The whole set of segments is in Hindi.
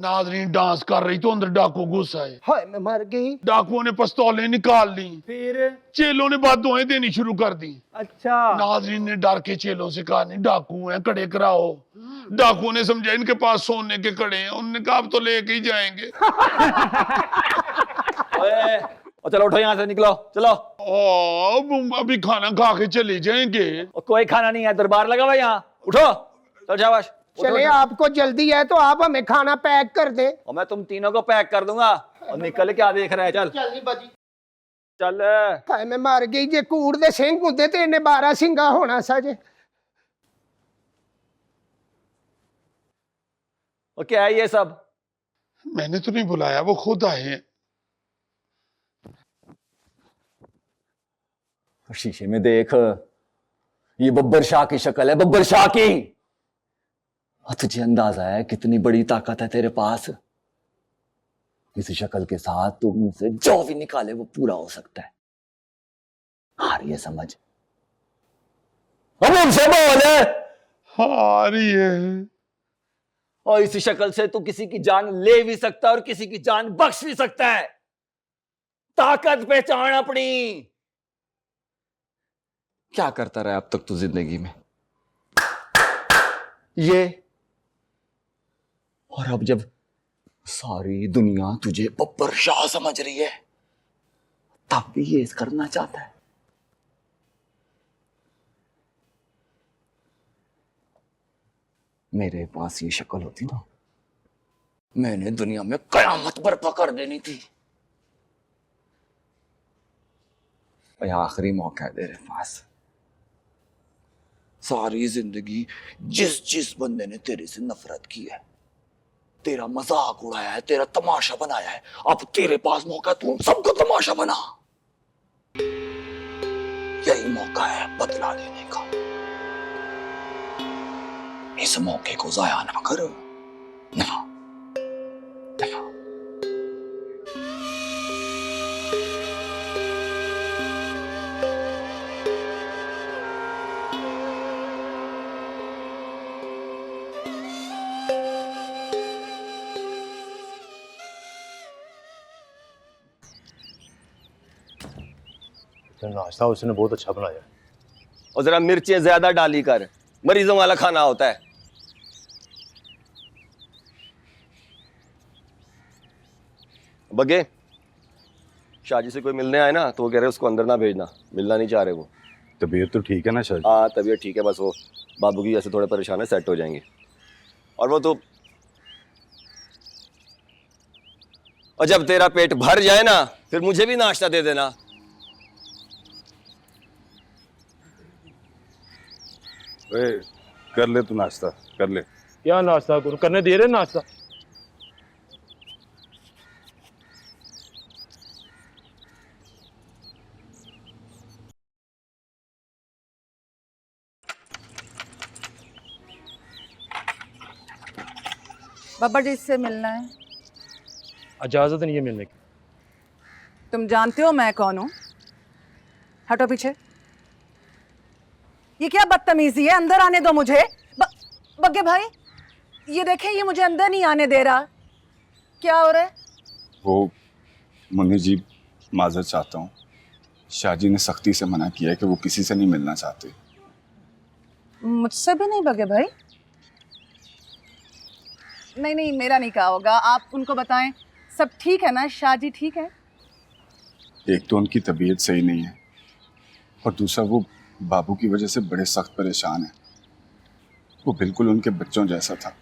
नाजरीन डांस कर रही तो अंदर डाकू घुस आए। हाय मैं मर गई। डाकुओं ने पिस्तौलें निकाल ली। फिर चेलों ने बददुआएं देनी शुरू कर दी। अच्छा नाजरीन ने डर के चेलों से कहा, नहीं डाकू हैं, कड़े कराओ। डाकुओं ने समझा इनके पास सोने के कड़े हैं। उन्होंने कहा अब तो लेके ही जाएंगे। ओए, और चलो उठो यहाँ से, निकलो चलो। अभी खाना खा के चले जाएंगे। और कोई खाना नहीं है, दरबार लगा हुआ है यहाँ। उठो चल शाबाश। चले आपको जल्दी है तो आप हमें खाना पैक कर दे। और मैं तुम तीनों को पैक कर दूंगा। और निकल क्या देख रहा है, चल चल बाजी। चल। हाय मैं मर गई। जे कूड़ दे सिंह होंदे ते इन्हें 12 सिंगा होना सा जे। और क्या है ये सब? मैंने तो नहीं बुलाया, वो खुद आए हैं। शीशे में देख, ये बब्बर शाह की शक्ल है, बब्बर शाह की। और तुझे अंदाजा है कितनी बड़ी ताकत है तेरे पास? इस शक्ल के साथ तू मुझसे जो भी निकाले वो पूरा हो सकता है। हार ये समझ। अब उनसे बोल। हाँ रही है। और इस शक्ल से तू किसी की जान ले भी सकता है और किसी की जान बख्श भी सकता है। ताकत पहचान अपनी। क्या करता रहा अब तक तू जिंदगी में? ये। और अब जब सारी दुनिया तुझे बब्बर शाह समझ रही है, तब भी ये करना चाहता है। मेरे पास ये शक्ल होती ना, मैंने दुनिया में कयामत बर्पा कर देनी थी। ये आखिरी मौका है तेरे पास। सारी जिंदगी जिस जिस बंदे ने तेरे से नफरत की है, तेरा मजाक उड़ाया है, तेरा तमाशा बनाया है, अब तेरे पास मौका है, तू सबको तमाशा बना। यही मौका है बदला लेने का। इस मौके को जाया ना कर। ना, ना। नाश्ता उसने बहुत अच्छा बनाया। और जरा मिर्चें ज्यादा डाली कर, मरीजों वाला खाना होता है। बगे, शाहजी से कोई मिलने आए ना तो वो कह रहे उसको अंदर ना भेजना, मिलना नहीं चाह रहे वो। तबीयत तो ठीक है ना शाहजी? हाँ तबीयत ठीक है, बस वो बाबू की ऐसे थोड़े परेशान है, सेट हो जाएंगे। और वो तो, और जब तेरा पेट भर जाए ना फिर मुझे भी नाश्ता दे देना। कर ले तू नाश्ता, कर ले। क्या नाश्ता करूं? करने दे रहे नाश्ता? बब्बर जी से मिलना है। इजाजत नहीं है मिलने की। तुम जानते हो मैं कौन हूं? हटो पीछे। ये क्या बदतमीजी है? अंदर आने दो मुझे। बग्गे भाई, ये देखें, ये मुझे अंदर नहीं आने दे रहा। क्या हो रहा है? वो मुन्नी जी, माजरत चाहता हूँ। शाहजी ने सख्ती से मना किया है कि वो किसी से नहीं मिलना चाहते। मुझसे भी नहीं बग्गे भाई? नहीं नहीं, मेरा नहीं कहा होगा। आप उनको बताएं सब ठीक है ना? शाहजी ठीक है? एक तो उनकी तबीयत सही नहीं है और दूसरा वो बाबू की वजह से बड़े सख्त परेशान है। वो बिल्कुल उनके बच्चों जैसा था।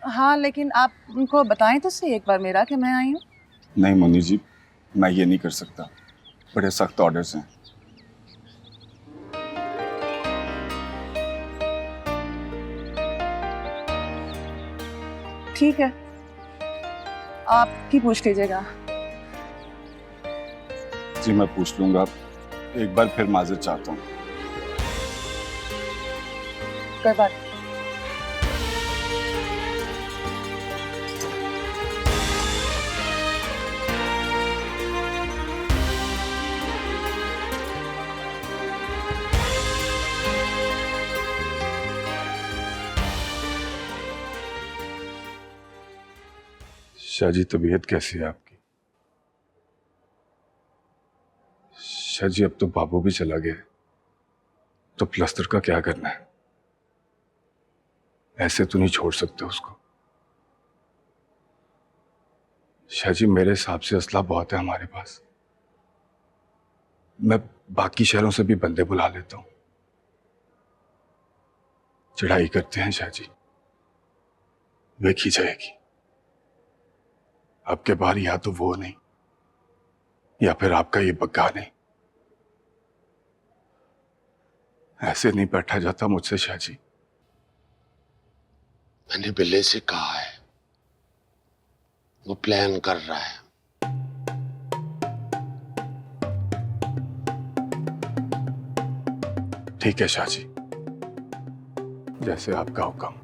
हाँ, लेकिन आप उनको बताएं तो सही एक बार मेरा कि मैं आई हूँ। नहीं मुन्नी जी, मैं ये नहीं कर सकता, बड़े सख्त ऑर्डर्स हैं। ठीक है, आप ही पूछ लीजिएगा। जी मैं पूछ लूंगा, एक बार फिर माजरत चाहता हूँ। कोई बात। शाहजी तबीयत कैसी है आपकी? शाहजी अब तो बाबू भी चला गया, तो प्लास्टर का क्या करना है? ऐसे तो नहीं छोड़ सकते उसको। शाहजी मेरे हिसाब से असला बहुत है हमारे पास, मैं बाकी शहरों से भी बंदे बुला लेता हूं, चढ़ाई करते हैं शाहजी, देखी जाएगी। आपके बाहर या तो वो नहीं या फिर आपका ये बग्गा नहीं। ऐसे नहीं बैठा जाता मुझसे शाहजी। मैंने बिल्ले से कहा है, वो प्लान कर रहा है। ठीक है शाहजी, जैसे आपका हुक्म।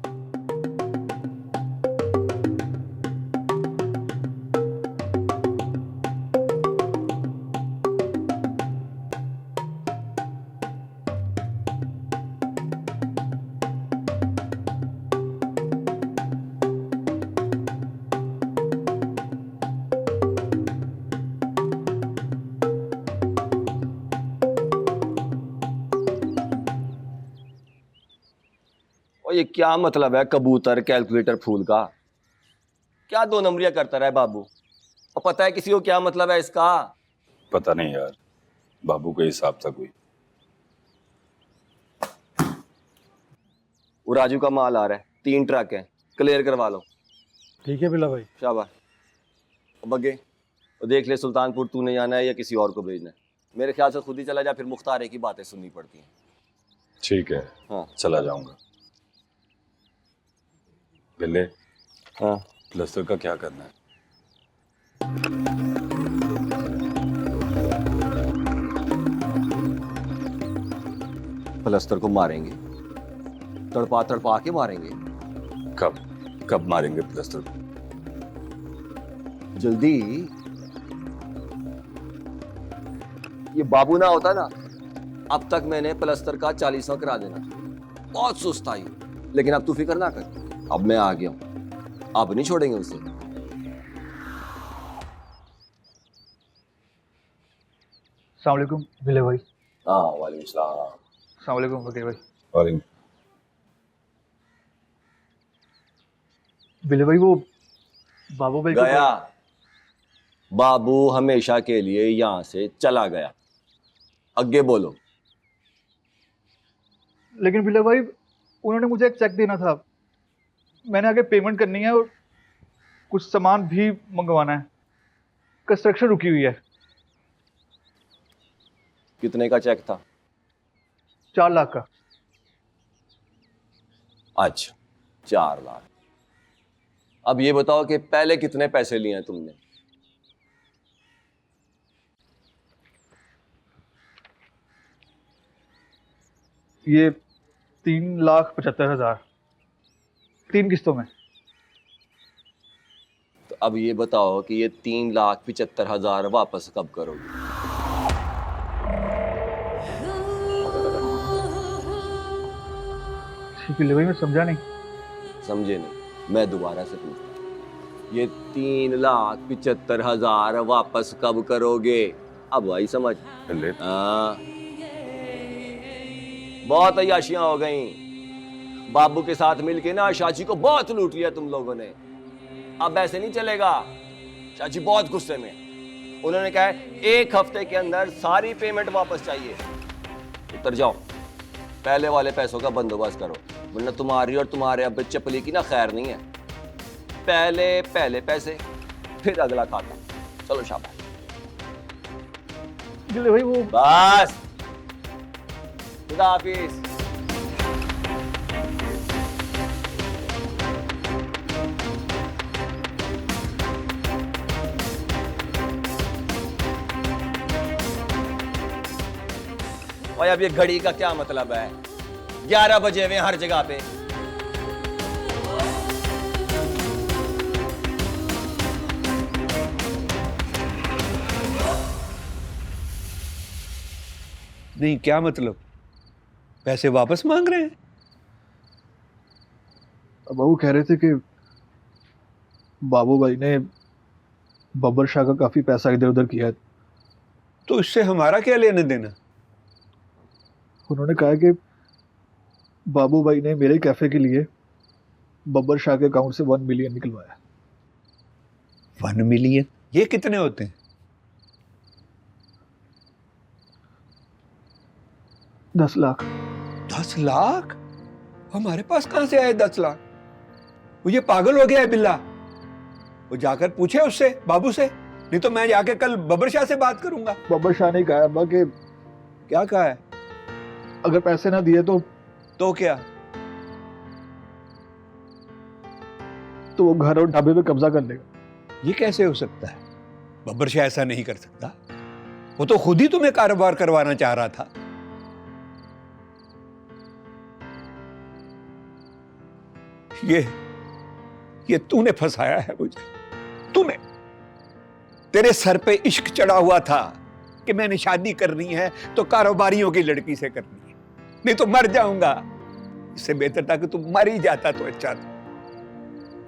और ये क्या मतलब है कबूतर कैलकुलेटर फूल का? क्या दो नंबरियां करता रहा है बाबू? और पता है किसी को क्या मतलब है इसका? पता नहीं यार, बाबू के हिसाब था कोई। वो राजू का माल आ रहा है, 3 ट्रक है, क्लियर करवा लो। ठीक है बिल्ला भाई। शाबाश। और बग्गे, और देख ले सुल्तानपुर तूने जाना है या किसी और को भेजना है? मेरे ख्याल से खुद ही चला जा, फिर मुख्तारे की बातें सुननी पड़ती हैं। ठीक है, हाँ चला जाऊंगा। बिल्ले, हाँ। प्लास्टर का क्या करना है? प्लास्टर को मारेंगे, तड़पा तड़पा के मारेंगे। कब मारेंगे प्लास्टर को? जल्दी। ये बाबू ना होता ना, अब तक मैंने प्लास्टर का 40वां करा देना। बहुत सुस्त आई, लेकिन अब तू फिक्र ना कर, अब मैं आ गया हूं, अब नहीं छोड़ेंगे उसे। अस्सलाम वालेकुम बिल्ले भाई। हाँ वालेकुम सलाम। अस्सलाम वालेकुम फकीर भाई। और बिल्ले भाई वो बाबू भाई गया, बाबू हमेशा के लिए यहां से चला गया। आगे बोलो। लेकिन बिल्ले भाई उन्होंने मुझे एक चेक देना था, मैंने आगे पेमेंट करनी है और कुछ सामान भी मंगवाना है, कंस्ट्रक्शन रुकी हुई है। कितने का चेक था? 4 लाख का। अच्छा 4 लाख। अब ये बताओ कि पहले कितने पैसे लिए हैं तुमने? ये 3,75,000, 3 किस्तों में। तो अब ये बताओ कि ये 3,75,000 वापस कब करोगे? बिल्ले भाई मैं समझा नहीं। समझे नहीं? मैं दोबारा से पूछता हूं, ये 3,75,000 वापस कब करोगे? अब भाई समझ। बिल्ले, हाँ, बहुत अय्याशियां हो गई। बाबू के साथ मिलके ना शाची को बहुत लूट लिया तुम लोगों ने। अब ऐसे नहीं चलेगा। शाची बहुत गुस्से में, उन्होंने कहा है 1 हफ्ते के अंदर सारी पेमेंट वापस चाहिए। उतर जाओ, पहले वाले पैसों का बंदोबस्त करो, वरना तुम्हारी और तुम्हारे अब चपली की ना खैर नहीं है। पहले पैसे, फिर अगला खाता। चलो शाबाश। बिल्ले भाई वो बस, खुदा हाफिज। और अब ये घड़ी का क्या मतलब है? 11 बजे हुए हर जगह पे। नहीं, क्या मतलब? पैसे वापस मांग रहे हैं? बाबू कह रहे थे कि बाबू भाई ने बब्बर शाह का काफी पैसा इधर उधर किया है। तो इससे हमारा क्या लेने देना? उन्होंने कहा कि बाबू भाई ने मेरे कैफे के लिए बब्बर शाह के अकाउंट से 1 मिलियन निकलवाया। 1 मिलियन? ये कितने होते हैं? 10 लाख। 10 लाख? हमारे पास कहां से आए 10 लाख? वो ये पागल हो गया है बिल्ला। वो जाकर पूछे उससे, बाबू से, नहीं तो मैं जाके कल बब्बर शाह से बात करूंगा। बब्बर शाह ने कहा अब्बा कि क्या कहा है? अगर पैसे ना दिए तो क्या? तो वो घर और ढाबे पे कब्जा कर लेगा। ये कैसे हो सकता है? बब्बर शाह ऐसा नहीं कर सकता। वो तो खुद ही तुम्हें कारोबार करवाना चाह रहा था। ये तूने फंसाया है मुझे। तूने, तेरे सर पे इश्क चढ़ा हुआ था कि मैंने शादी करनी है तो कारोबारियों की लड़की से करनी है, नहीं तो मर जाऊंगा। इससे बेहतर था कि तू मर ही जाता तो अच्छा था।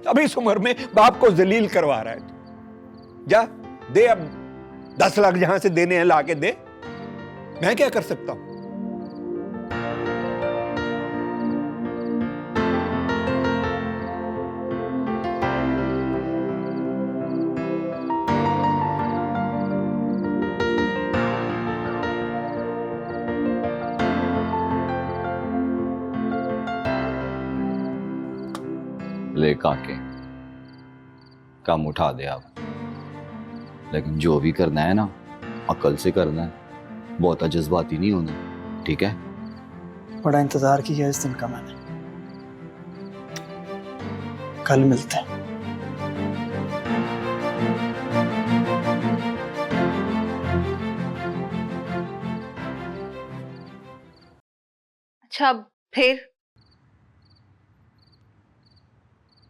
अभी इस उम्र में बाप को जलील करवा रहा है तू। जा दे, अब 10 लाख जहां से देने हैं लाके दे। मैं क्या कर सकता हूं? ले काके, काम उठा दे आप, लेकिन जो भी करना है ना अकल से करना है, बहुत जज्बाती नहीं होना, ठीक है? बड़ा इंतजार किया इस दिन का मैंने। कल मिलते हैं। अच्छा, अब फिर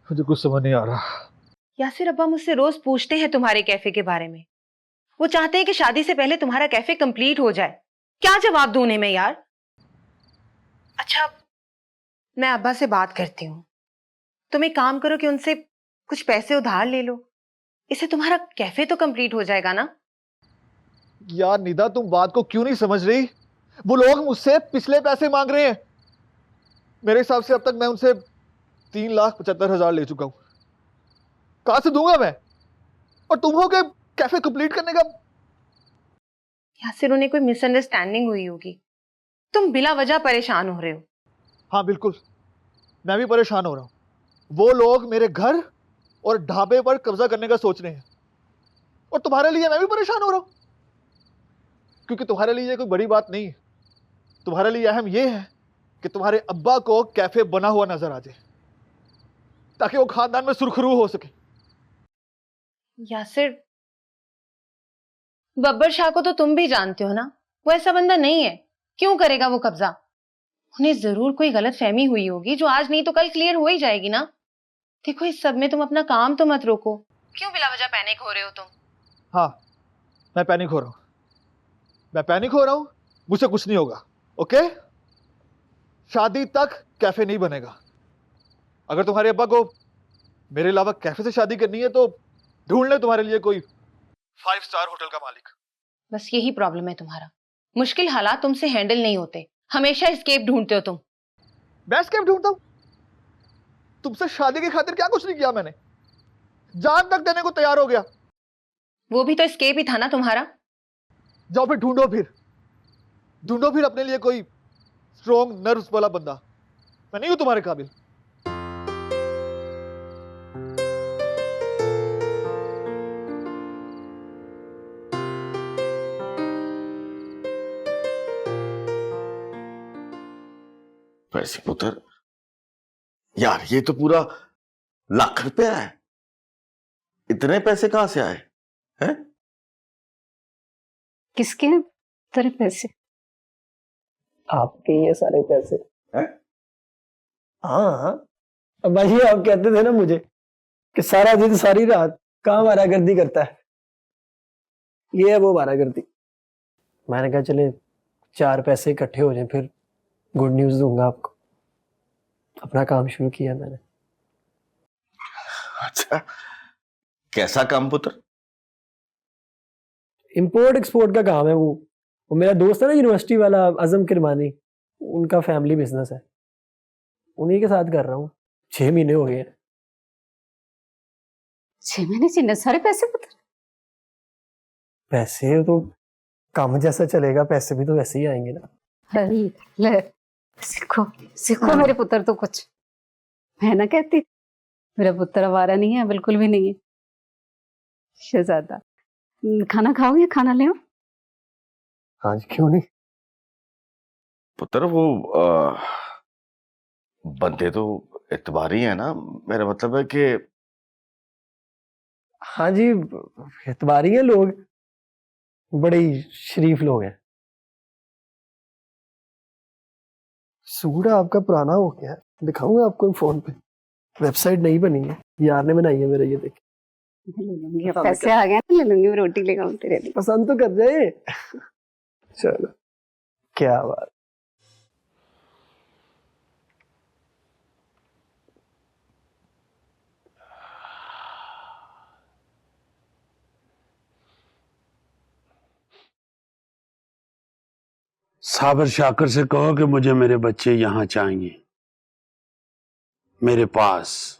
मुझे कुछ समझ नहीं आ रहा। यासिर अब्बा मुझसे रोज पूछते हैं तुम्हारे कैफे के बारे में। वो चाहते हैं कि शादी से पहले तुम्हारा कैफे कंप्लीट हो जाए। क्या जवाब दूं उन्हें मैं यार? अच्छा, मैं अब्बा से बात करती हूँ। तुम एक काम करो कि उनसे कुछ पैसे उधार ले लो, इससे तुम्हारा कैफे तो कंप्लीट हो जाएगा ना। यार निदा, तुम बात को क्यों नहीं समझ रही? वो लोग मुझसे पिछले पैसे मांग रहे हैं। मेरे हिसाब से अब तक मैं उनसे 3,75,000 ले चुका हूं। कहां से दूंगा मैं? और तुम हो के कैफे कंप्लीट करने का। यासिर, उन्हें कोई मिसअंडरस्टैंडिंग हुई होगी। तुम बिला वजह परेशान हो रहे हो। हाँ बिल्कुल, मैं भी परेशान हो रहा हूं। वो लोग मेरे घर और ढाबे पर कब्जा करने का सोच रहे हैं, और तुम्हारे लिए मैं भी परेशान हो रहा हूं, क्योंकि तुम्हारे लिए ये कोई बड़ी बात नहीं है। तुम्हारे लिए अहम यह है कि तुम्हारे अब्बा को कैफे बना हुआ नजर आ जाए, ताकि वो खानदान में सुरखरू हो सके। यासिर, बब्बर शाह को तो तुम भी जानते हो ना, वो ऐसा बंदा नहीं है। क्यों करेगा वो कब्जा? उन्हें जरूर कोई गलत फहमी हुई होगी, जो आज नहीं तो कल क्लियर हो ही जाएगी ना। देखो, इस सब में तुम अपना काम तो मत रोको। क्यों बिला वजह पैनिक हो रहे हो तुम? हाँ, मैं पैनिक हो रहा हूं। मैं पैनिक हो रहा हूं। मुझसे कुछ नहीं होगा, ओके? शादी तक कैफे नहीं बनेगा। अगर तुम्हारे अब्बा को मेरे अलावा कैफे से शादी करनी है तो ढूंढ ले तुम्हारे लिए कोई 5 स्टार होटल का मालिक। बस यही प्रॉब्लम है तुम्हारा। मुश्किल हालात तुमसे हैंडल नहीं होते, हमेशा एस्केप ढूंढते हो तुम। मैं एस्केप ढूंढता हूं? तुमसे शादी की खातिर क्या कुछ नहीं किया मैंने। जान तक देने को तैयार हो गया। वो भी तो एस्केप ही था ना तुम्हारा। जाओ फिर ढूंढो फिर अपने लिए कोई स्ट्रॉन्ग नर्व्स वाला बंदा। मैं नहीं हूं तुम्हारे काबिल। पैसे पुत्र, यार ये तो पूरा ₹1,00,000 है। इतने पैसे कहां से आए हैं? किसके हैं तेरे पैसे? आपके ये सारे पैसे हैं? हाँ, अब भाई आप कहते थे ना मुझे कि सारा दिन सारी रात कहाँ वारागर्दी करता है। ये है वो वारागर्दी। मैंने कहा चले 4 पैसे इकट्ठे हो जाएं, फिर गुड न्यूज दूंगा आपको। अपना काम शुरू किया मैंने। अच्छा, कैसा काम पुत्र? इंपोर्ट एक्सपोर्ट का काम है वो मेरा दोस्त है ना यूनिवर्सिटी वाला आजम किरमानी, उनका फैमिली बिजनेस है, उन्हीं के साथ कर रहा हूँ। 6 महीने हो गए हैं। 6 महीने से सारे पैसे पुत्र? पैसे तो काम जैसा चलेगा, पैसे भी तो वैसे ही आएंगे ना। अरे ले सीखो सीखो मेरे पुत्र तो कुछ। मैं ना कहती मेरा पुत्र आवारा नहीं है, बिल्कुल भी नहीं है। शहजादा खाना खाओगे? खाना ले आओ। हाँ जी, क्यों नहीं। पुत्र वो बंदे तो इतबारी है ना, मेरा मतलब है कि। हाँ जी, एतबारी है लोग, बड़े ही शरीफ लोग हैं। सूट आपका पुराना हो गया है, दिखाऊंगा आपको फोन पे। वेबसाइट नहीं बनी है, यार ने बनाई है मेरे, ये देख। ले लूंगी, अब पैसे आ गए ना, ले लूंगी, रोटी लेकर आऊं तेरे लिए। पसंद तो कर जाए। चलो, क्या बात। साबिर शाकर से कहो कि मुझे मेरे बच्चे यहां चाहिए, मेरे पास।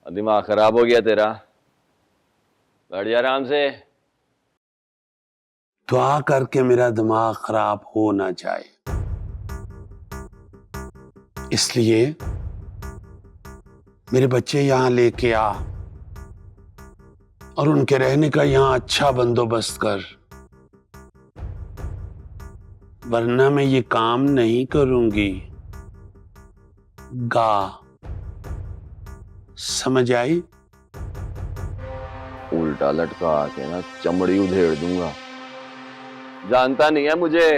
दिमाग खराब हो गया तेरा? बैठ जा आराम से। दुआ करके मेरा दिमाग खराब हो ना जाए, इसलिए मेरे बच्चे यहां लेके आ और उनके रहने का यहां अच्छा बंदोबस्त कर, वरना मैं ये काम नहीं करूंगी। गा समझ आई? उल्टा लटका के ना चमड़ी उधेड़ दूंगा। जानता नहीं है मुझे।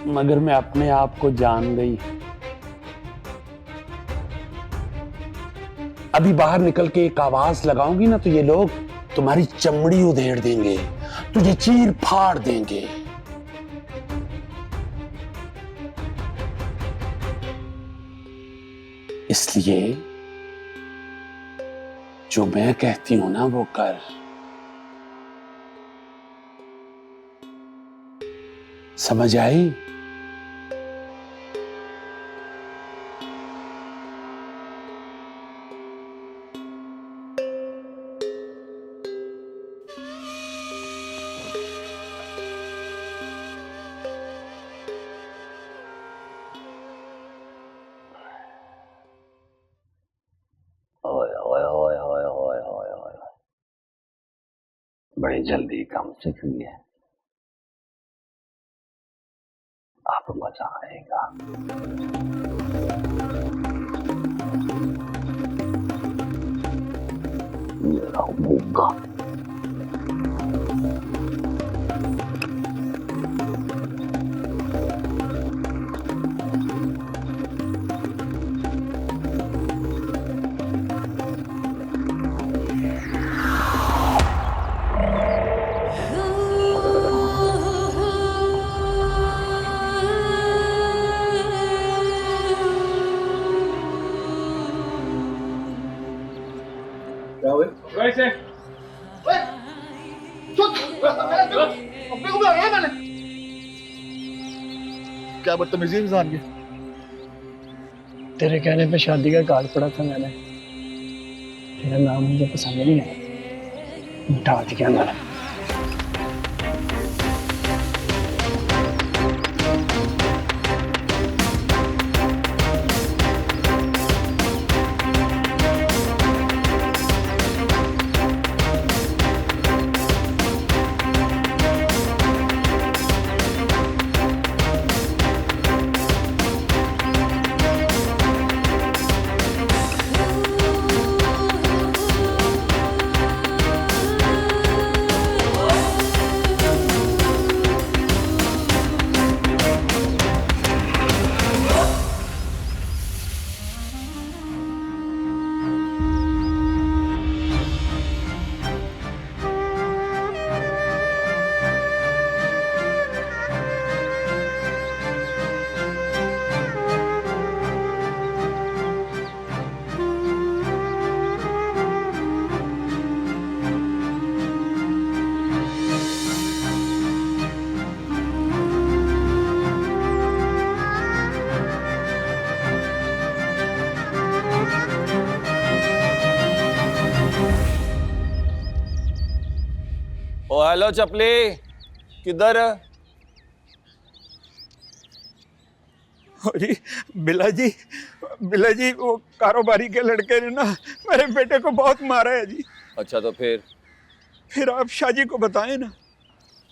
मगर मैं अपने आप को जान गई। अभी बाहर निकल के एक आवाज लगाऊंगी ना, तो ये लोग तुम्हारी चमड़ी उधेड़ देंगे, तुझे चीर फाड़ देंगे। इसलिए जो मैं कहती हूं ना वो कर। समझ आई? बड़ी जल्दी काम सीख लिए, अब मजा आएगा। मेरा भूखा क्या बदतमीजी इंसान की। तेरे कहने पे शादी का कार्ड पड़ा था मैंने, तेरा नाम मुझे पसंद नहीं है, मिटा दिया मैंने। ओ हेलो चपली, किधर? जी बिला जी वो कारोबारी के लड़के ने ना मेरे बेटे को बहुत मारा है जी। अच्छा तो फिर आप शाहजी को बताएं ना।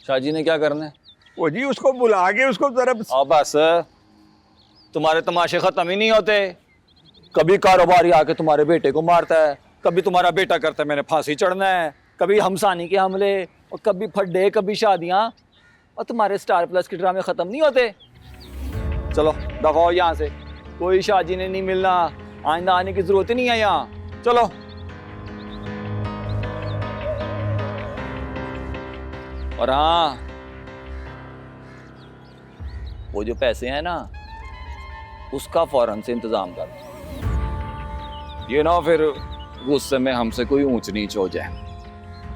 शाहजी ने क्या करना है? वो जी उसको बुला के उसको जरा बस तुम्हारे तमाशे खत्म ही नहीं होते। कभी कारोबारी आके तुम्हारे बेटे को मारता है, कभी तुम्हारा बेटा करता है मैंने फांसी चढ़ना है, कभी हमसानी के हमले, और कभी फड्डे, कभी शादियां, और तुम्हारे स्टार प्लस के ड्रामे खत्म नहीं होते। चलो दफा हो यहाँ से, कोई शाहजी ने नहीं मिलना, आइंदा आने की जरूरत ही नहीं है यहाँ। चलो। और हाँ, वो जो पैसे हैं ना उसका फौरन से इंतजाम कर, ये ना फिर गुस्से में हमसे कोई ऊंच नीच हो जाए।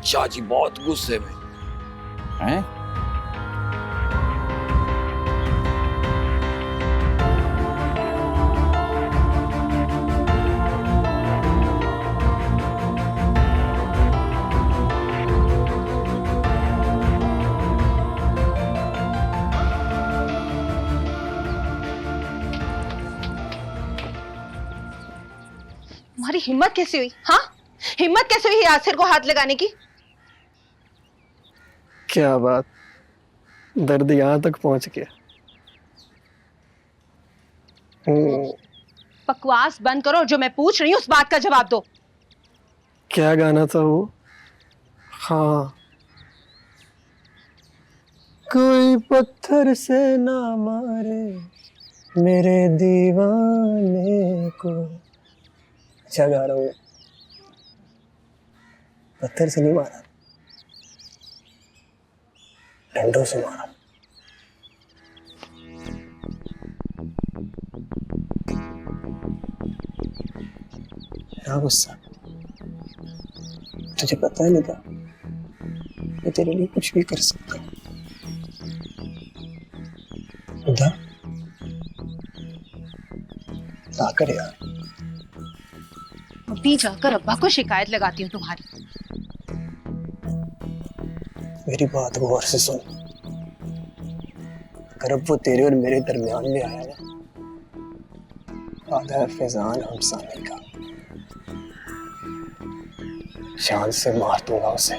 शाहजी बहुत गुस्से में हैं। तुम्हारी हिम्मत कैसे हुई? हाँ, हिम्मत कैसे हुई यासिर को हाथ लगाने की? क्या बात, दर्द यहाँ तक पहुंच गया। बकवास बंद करो और जो मैं पूछ रही हूँ उस बात का जवाब दो। क्या गाना था वो? हाँ, कोई पत्थर से ना मारे मेरे दीवाने को। अच्छा गा रहा हूँ, पत्थर से नहीं मारा, डंडों से मारा। क्या गुस्सा, तुझे पता नहीं था मैं तेरे लिए कुछ भी कर सकता हूँ। खुदा ताकर यार, अभी जाकर अब्बा को शिकायत लगाती हूँ तुम्हारी। मेरी बात गौर से सुन, अगर अब वो तेरे और मेरे दरमियान में आया ना, आधा फैजान हमसाने का, शान से मार दूंगा उसे।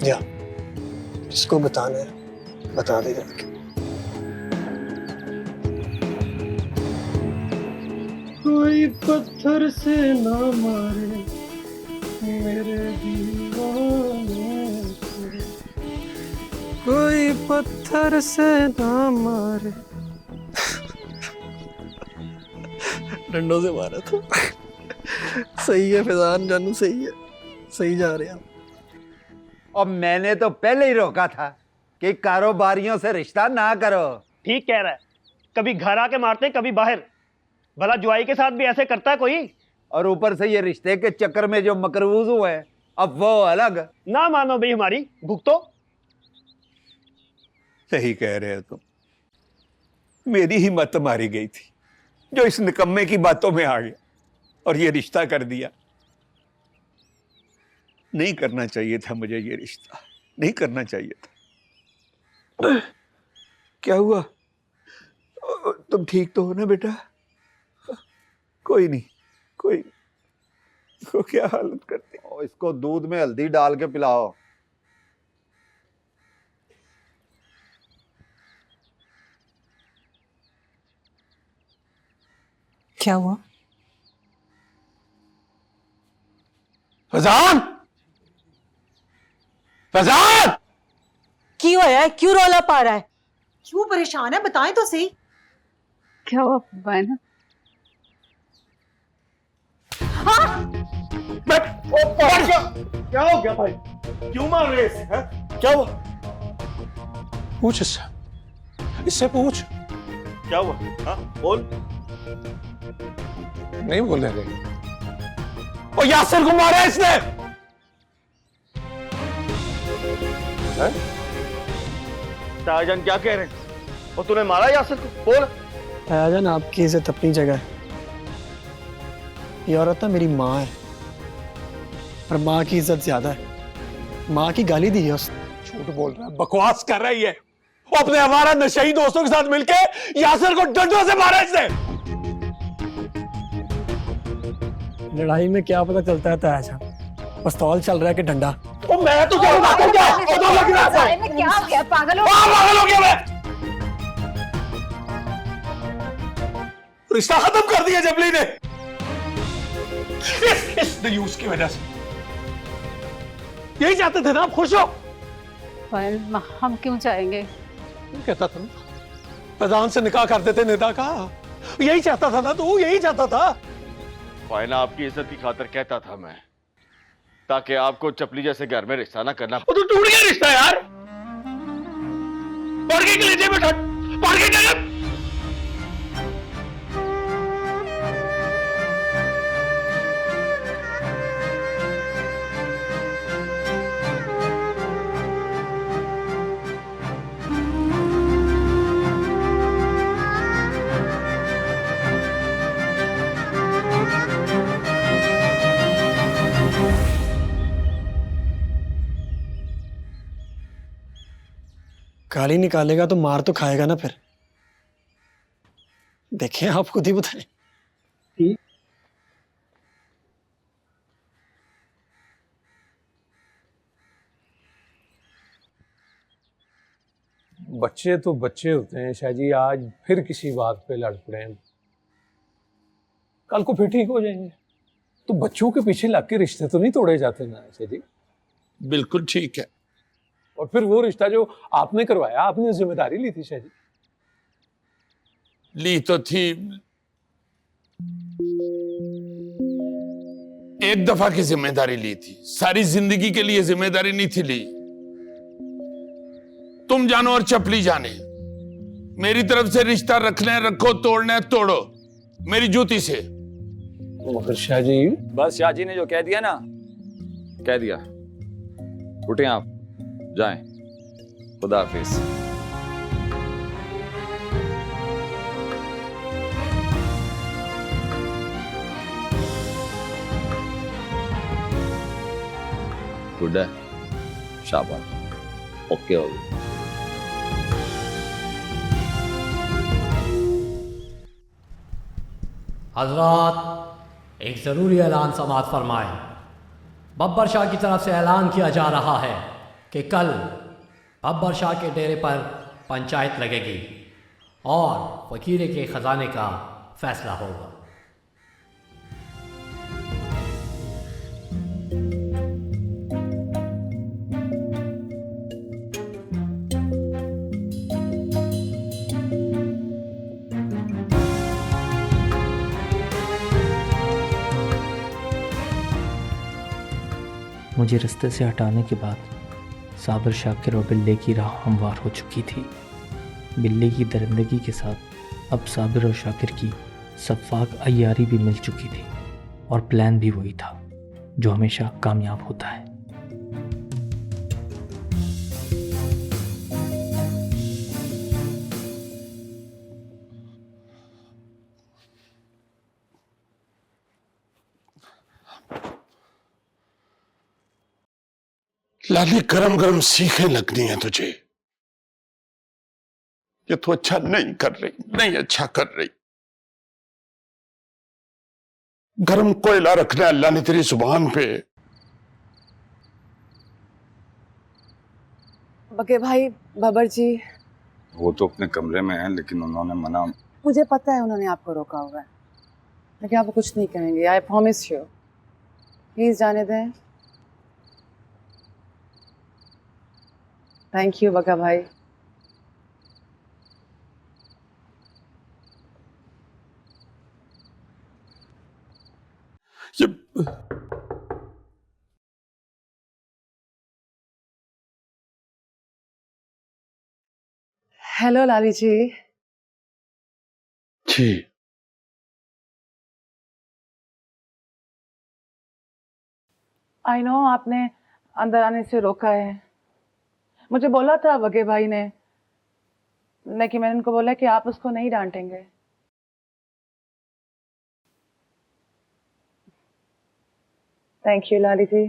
जा, जिसको बताना है बता दे जाके। कोई पत्थर से ना मारे मेरे दीवाने को, कोई पत्थर से ना मारे। डंडों से मारा था। सही है फैजान जानू, सही है, सही जा रहे हैं। और मैंने तो पहले ही रोका था कि कारोबारियों से रिश्ता ना करो। ठीक कह रहा है, कभी घर आके मारते कभी बाहर। भला जुआई के साथ भी ऐसे करता है कोई? और ऊपर से ये रिश्ते के चक्कर में जो मकरूज हुए हैं, अब वो अलग। ना मानो भाई हमारी, भुगतो। सही कह रहे हो तुम, मेरी ही मत मारी गई थी जो इस निकम्मे की बातों में आ गया और ये रिश्ता कर दिया। नहीं करना चाहिए था मुझे ये रिश्ता, नहीं करना चाहिए था। क्या हुआ, तुम ठीक तो हो ना बेटा? कोई नहीं, कोई नहीं। को क्या हालत करती। और इसको दूध में हल्दी डाल के पिलाओ। क्या हुआ? फैजान, फैजान क्यों है, क्यों रौला पा रहा है, क्यों परेशान है, बताएं तो सही। क्या हुआ बहन? क्या हो गया भाई, क्यों मार रहे इसे? क्या हुआ? पूछ इससे, इससे पूछ। क्या हुआ? हाँ बोल। नहीं बोलेंगे। ओ यासिर को मारा है इसने। तायाजान क्या कह रहे हैं? और तूने मारा यासिर को? बोल। तायाजान आपकी इज्जत अपनी जगह है, ये औरत ना मेरी माँ है, और माँ की इज्जत ज्यादा है। माँ की गाली दी है उसने। झूठ बोल रहा है, बकवास कर रही है। वो अपने हमारा नशेई दोस्तों के साथ मिलके यासिर को डंडों से मारा इसने। लड़ाई में क्या पता चलता है ताया, पिस्तौल चल रहा है कि डंडा। ओ मैं तो क्या लग रहा है? क्या हो गया? पागल हो पागल हो गया मैं। रिश्ता खत्म कर दिया जबली ने, इस न्यूज़ की वजह से। यही चाहते थे ना आप? खुश हो? पायल, हम क्यों चाहेंगे? कहता था ना प्रधान से निकाह कर देते नेता का। यही चाहता था ना तू, यही चाहता था। फायना आपकी इज्जत की खातिर कहता था मैं, ताकि आपको चपली जैसे घर में रिश्ता ना करना। वो तो टूट गया रिश्ता यार। पार्के के लीजिए बेटा, पार्के के लिए। गाली निकालेगा तो मार तो खाएगा ना फिर। देखें, आप खुद ही बताएं। बच्चे तो बच्चे होते हैं शाहजी, आज फिर किसी बात पे लड़ पड़े हैं, कल को फिर ठीक हो जाएंगे। तो बच्चों के पीछे लग के रिश्ते तो नहीं तोड़े जाते ना शाहजी। बिल्कुल ठीक है। और फिर वो रिश्ता जो आपने करवाया, आपने जिम्मेदारी ली थी शाहजी। ली तो थी, एक दफा की जिम्मेदारी ली थी, सारी जिंदगी के लिए जिम्मेदारी नहीं थी ली। तुम जानो और चपली जाने। मेरी तरफ से रिश्ता रखना है रखो, तोड़ना है तोड़ो, मेरी जूती से। मगर शाहजी, बस शाहजी ने जो कह दिया ना, कह दिया। उठे आप, जाएं। खुदा हाफिज। गुड है, शाबाश, ओके हो गया। हजरात, एक ज़रूरी ऐलान समाअत फरमाएं। बब्बर शाह की तरफ से ऐलान किया जा रहा है कि कल बब्बर शाह के डेरे पर पंचायत लगेगी और फकीरे के ख़जाने का फैसला होगा। मुझे रास्ते से हटाने के बाद साबिर शाकिर और बिल्ली की राह हमवार हो चुकी थी। बिल्ली की दरिंदगी के साथ अब साबिर और शाकिर की सफाक अय्यारी भी मिल चुकी थी, और प्लान भी वही था जो हमेशा कामयाब होता है। लाली, गरम गरम सीखें लगनी है तुझे। ये तो अच्छा नहीं कर रही, नहीं अच्छा कर रही। गरम कोयला रखना है अल्लाह ने तेरी जुबान पे। बके भाई, बबर जी, वो तो अपने कमरे में है, लेकिन उन्होंने मना। मुझे पता है उन्होंने आपको रोका हुआ है, लेकिन आप कुछ नहीं करेंगे। I promise you. प्लीज जाने दें। थैंक यू बका भाई। ये hello Lali ji. Ji, I know आपने अंदर आने से रोका है। मुझे बोला था बगे भाई ने, लेकिन मैंने उनको बोला कि आप उसको नहीं डांटेंगे। थैंक यू लाली जी।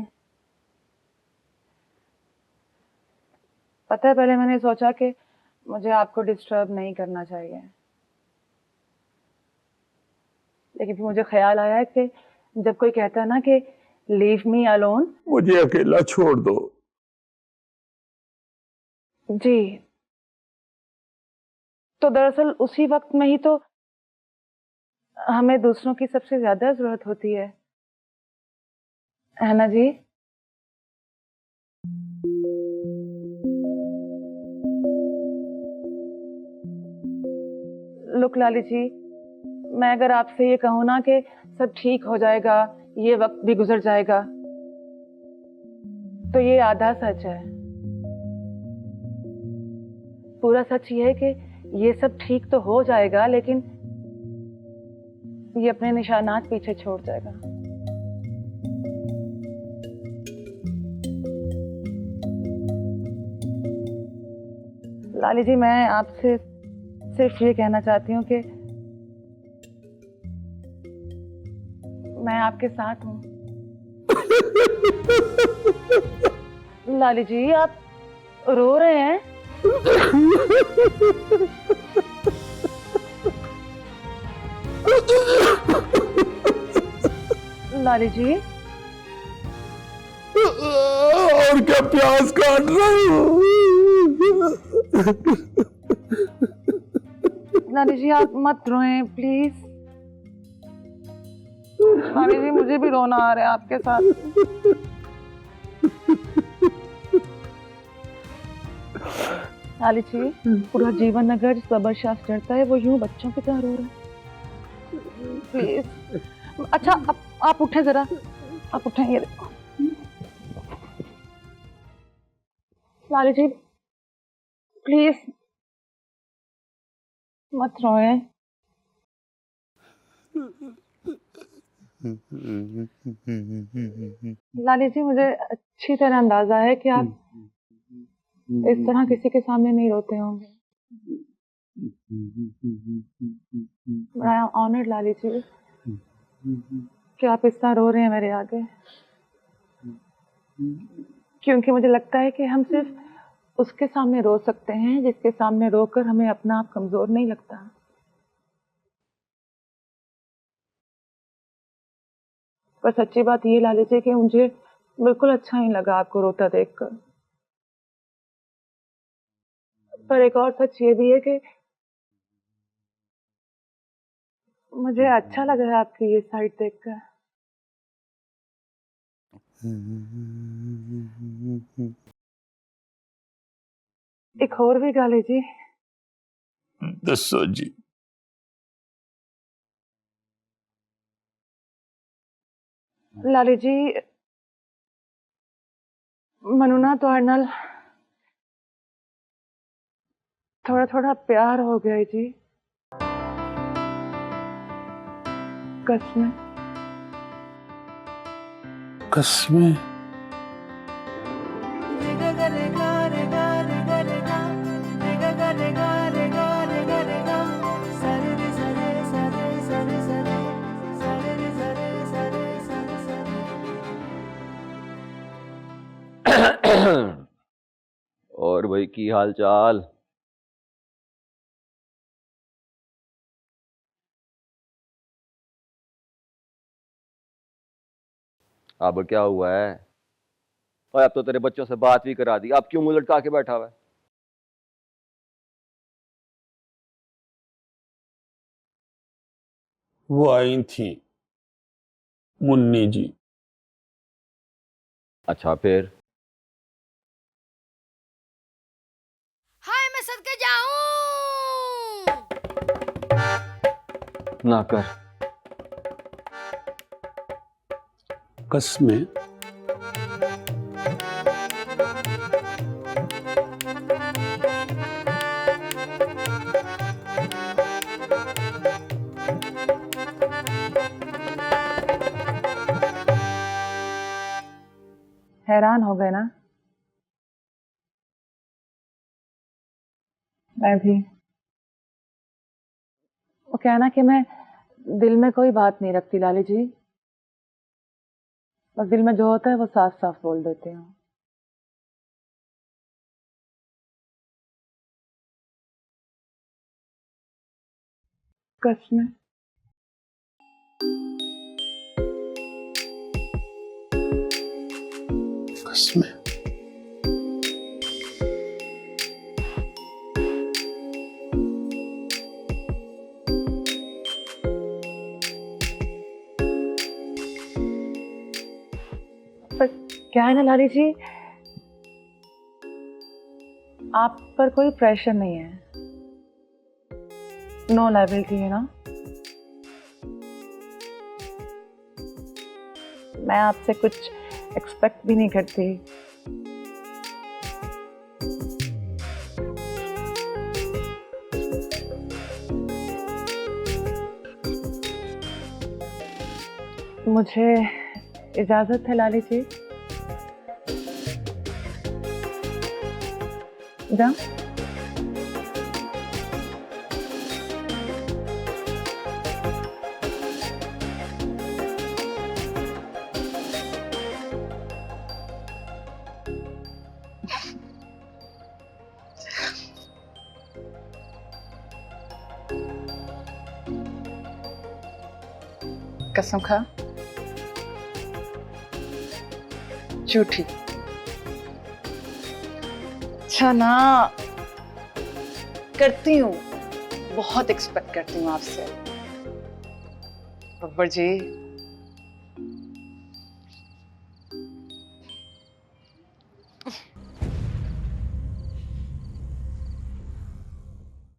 पता है पहले मैंने सोचा कि मुझे आपको डिस्टर्ब नहीं करना चाहिए, लेकिन फिर मुझे ख्याल आया कि जब कोई कहता है ना कि लीव मी अलोन, मुझे अकेला छोड़ दो। जी, तो दरअसल उसी वक्त में ही तो हमें दूसरों की सबसे ज्यादा जरूरत होती है ना जी? लुक लाली जी, मैं अगर आपसे ये कहूँ ना कि सब ठीक हो जाएगा, ये वक्त भी गुजर जाएगा, तो ये आधा सच है। पूरा सच ये है कि ये सब ठीक तो हो जाएगा, लेकिन ये अपने निशानात पीछे छोड़ जाएगा। लाली जी, मैं आपसे सिर्फ ये कहना चाहती हूँ कि मैं आपके साथ हूँ। लाली जी, आप रो रहे हैं? लाली जी, और क्या प्यास काट रही हूँ। लाली जी, आप मत रोएं प्लीज। लाली जी, मुझे भी रोना आ रहा है आपके साथ। लाली जी, पूरा जीवन अगर जिस बब्बर शाह से डरता है, वो यूं बच्चों की तरह रो रहा है। प्लीज। अच्छा, आप उठे जरा, आप उठे, ये देखो। लाली जी प्लीज मत रोए। लाली जी, मुझे अच्छी तरह अंदाजा है कि आप इस तरह किसी के सामने नहीं रोते होंगे। आई एम ऑनर्ड लाली जी कि आप इस तरह रो रहे हैं मेरे आगे, क्योंकि मुझे लगता है कि हम सिर्फ उसके सामने रो सकते हैं जिसके सामने रोकर हमें अपना आप कमजोर नहीं लगता। पर सच्ची बात ये लाली जी कि मुझे बिल्कुल अच्छा नहीं लगा आपको रोता देखकर। पर एक और सच ये भी है कि मुझे अच्छा लग रहा है आपकी ये साइड देखकर। एक और भी गाली जी। दसो जी। लाली जी, मनुना तो नाल थोड़ा थोड़ा प्यार हो गया है जी। कसमें कसमें और भाई की हाल चाल? अब क्या हुआ है? और अब तो तेरे बच्चों से बात भी करा दी, अब क्यों मुंह लटका के बैठा हुआ है? वो आई थी मुन्नी जी। अच्छा, फिर? हाय मैं सदके जाऊं। ना कर। कसमें हैरान हो गए ना? मैं भी। वो कहना कि मैं दिल में कोई बात नहीं रखती लाली जी, बस दिल में जो होता है वो साफ साफ बोल देते हैं। कसम। कसम। पर क्या है ना लाली जी, आप पर कोई प्रेशर नहीं है, नो लायबिलिटी है ना। मैं आपसे कुछ एक्सपेक्ट भी नहीं करती। मुझे इजाजत है लाली जी। जा। कसम खा। झूठी। अच्छा ना, करती हूँ, बहुत एक्सपेक्ट करती हूँ आपसे। बब्बर जी